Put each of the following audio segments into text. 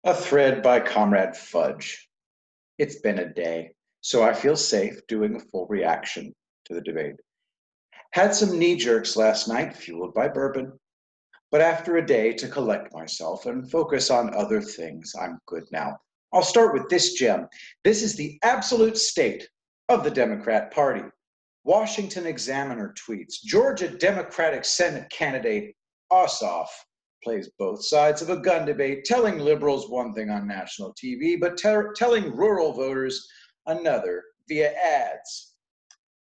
A thread by Comrade Fudge. It's been a day, so I feel safe doing a full reaction to the debate. Had some knee jerks last night, fueled by bourbon, but after a day to collect myself and focus on other things, I'm good now. I'll start with this gem. This is the absolute state of the Democrat Party. Washington Examiner tweets Georgia Democratic Senate candidate Ossoff plays both sides of a gun debate, telling liberals one thing on national TV, but telling rural voters another via ads.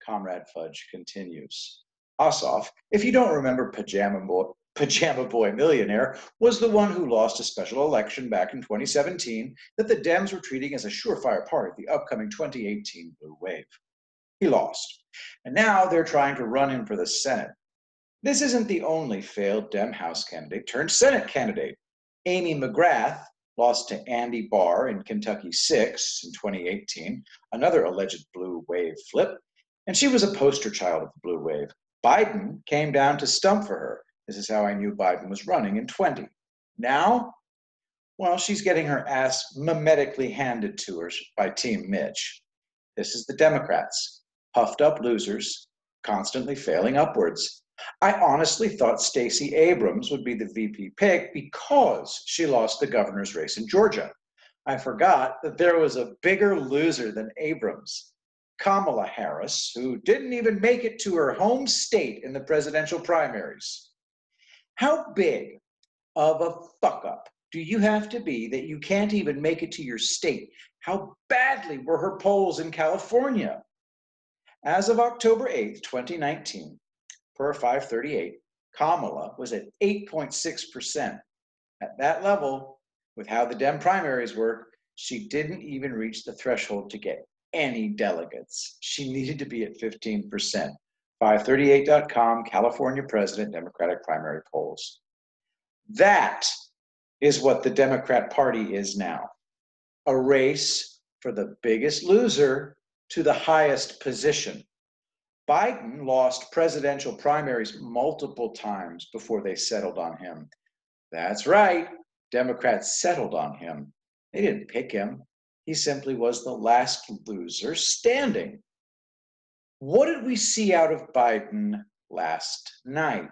Comrade Fudge continues. Ossoff, if you don't remember Pajama Boy Millionaire, was the one who lost a special election back in 2017 that the Dems were treating as a surefire part of the upcoming 2018 blue wave. He lost, and now they're trying to run him for the Senate. This isn't the only failed Dem House candidate turned Senate candidate. Amy McGrath lost to Andy Barr in Kentucky 6 in 2018, another alleged blue wave flip, and she was a poster child of the blue wave. Biden came down to stump for her. This is how I knew Biden was running in 20. Now, well, she's getting her ass mimetically handed to her by Team Mitch. This is the Democrats, puffed up losers, constantly failing upwards. I honestly thought Stacey Abrams would be the VP pick because she lost the governor's race in Georgia. I forgot that there was a bigger loser than Abrams, Kamala Harris, who didn't even make it to her home state in the presidential primaries. How big of a fuck up do you have to be that you can't even make it to your state? How badly were her polls in California? As of October 8th, 2019, per 538, Kamala was at 8.6%. At that level, with how the Dem primaries work, she didn't even reach the threshold to get any delegates. She needed to be at 15%. 538.com, California President, Democratic primary polls. That is what the Democrat Party is now. A race for the biggest loser to the highest position. Biden lost presidential primaries multiple times before they settled on him. That's right, Democrats settled on him. They didn't pick him. He simply was the last loser standing. What did we see out of Biden last night?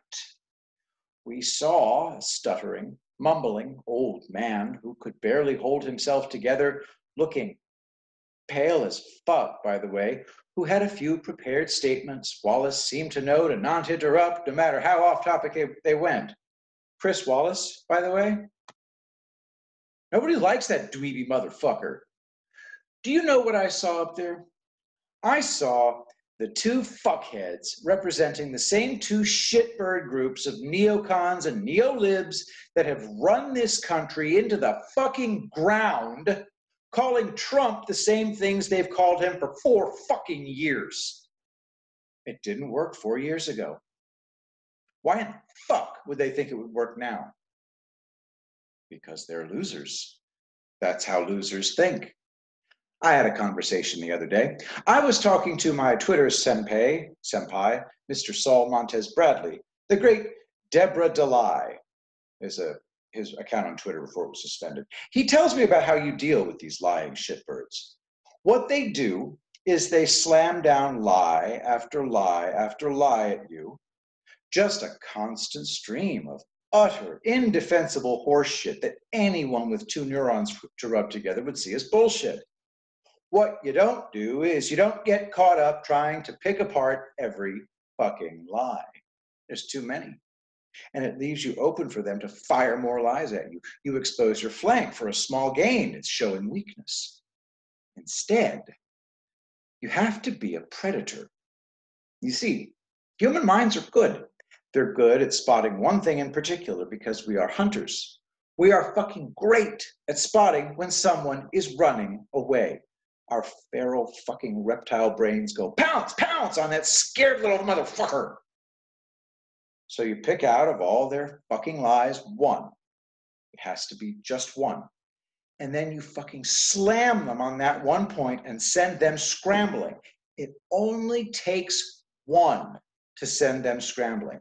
We saw a stuttering, mumbling old man who could barely hold himself together, looking pale as fuck, by the way, who had a few prepared statements Wallace seemed to know to not interrupt no matter how off topic they went. Chris Wallace, by the way. Nobody likes that dweeby motherfucker. Do you know what I saw up there? I saw the two fuckheads representing the same two shitbird groups of neocons and neolibs that have run this country into the fucking ground, calling Trump the same things they've called him for 4 fucking years. It didn't work 4 years ago. Why in the fuck would they think it would work now? Because they're losers. That's how losers think. I had a conversation the other day. I was talking to my Twitter senpai, Mr. Saul Montez Bradley. The great Deborah Delay is his account on Twitter before it was suspended. He tells me about how you deal with these lying shitbirds. What they do is they slam down lie after lie after lie at you. Just a constant stream of utter, indefensible horseshit that anyone with 2 neurons to rub together would see as bullshit. What you don't do is you don't get caught up trying to pick apart every fucking lie. There's too many. And it leaves you open for them to fire more lies at you. You expose your flank for a small gain. It's showing weakness. Instead, you have to be a predator. You see, human minds are good. They're good at spotting one thing in particular because we are hunters. We are fucking great at spotting when someone is running away. Our feral fucking reptile brains go pounce, pounce on that scared little motherfucker. So you pick out of all their fucking lies one. It has to be just one. And then you fucking slam them on that one point and send them scrambling. It only takes one to send them scrambling.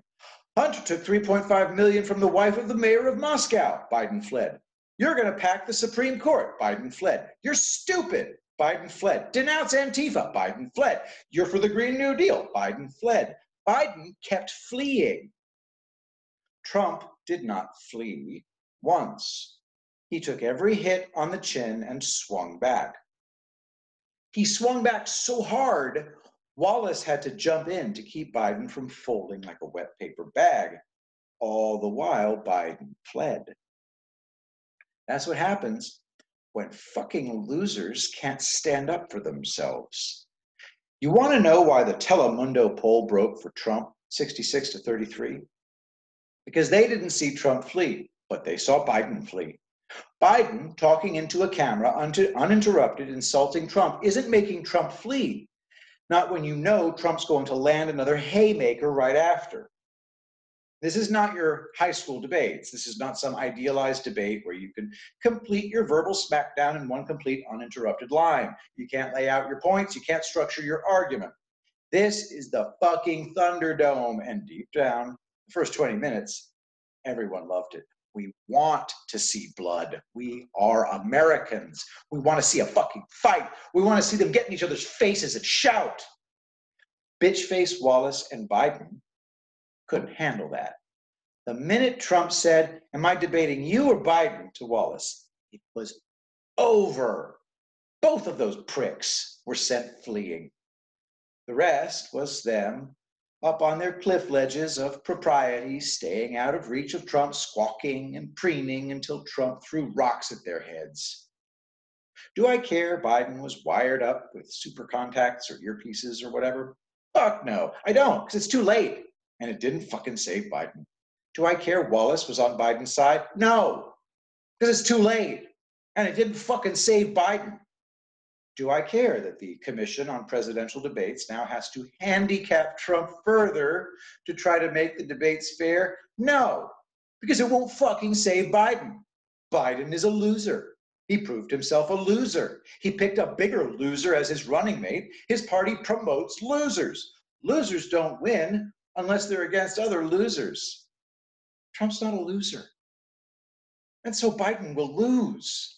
Hunter took $3.5 million from the wife of the mayor of Moscow. Biden fled. You're going to pack the Supreme Court. Biden fled. You're stupid. Biden fled. Denounce Antifa. Biden fled. You're for the Green New Deal. Biden fled. Biden kept fleeing. Trump did not flee once. He took every hit on the chin and swung back. He swung back so hard, Wallace had to jump in to keep Biden from folding like a wet paper bag. All the while, Biden fled. That's what happens when fucking losers can't stand up for themselves. You want to know why the Telemundo poll broke for Trump, 66 to 33? Because they didn't see Trump flee, but they saw Biden flee. Biden talking into a camera, uninterrupted, insulting Trump, isn't making Trump flee. Not when you know Trump's going to land another haymaker right after. This is not your high school debates. This is not some idealized debate where you can complete your verbal smackdown in one complete uninterrupted line. You can't lay out your points. You can't structure your argument. This is the fucking Thunderdome. And deep down, the first 20 minutes, everyone loved it. We want to see blood. We are Americans. We want to see a fucking fight. We want to see them get in each other's faces and shout. Bitch-faced Wallace and Biden couldn't handle that. The minute Trump said, "Am I debating you or Biden?" to Wallace, it was over. Both of those pricks were sent fleeing. The rest was them up on their cliff ledges of propriety, staying out of reach of Trump, squawking and preening until Trump threw rocks at their heads. Do I care Biden was wired up with super contacts or earpieces or whatever? Fuck no, I don't, because it's too late. And it didn't fucking save Biden. Do I care Wallace was on Biden's side? No, because it's too late. And it didn't fucking save Biden. Do I care that the Commission on Presidential Debates now has to handicap Trump further to try to make the debates fair? No, because it won't fucking save Biden. Biden is a loser. He proved himself a loser. He picked a bigger loser as his running mate. His party promotes losers. Losers don't win unless they're against other losers. Trump's not a loser. And so Biden will lose.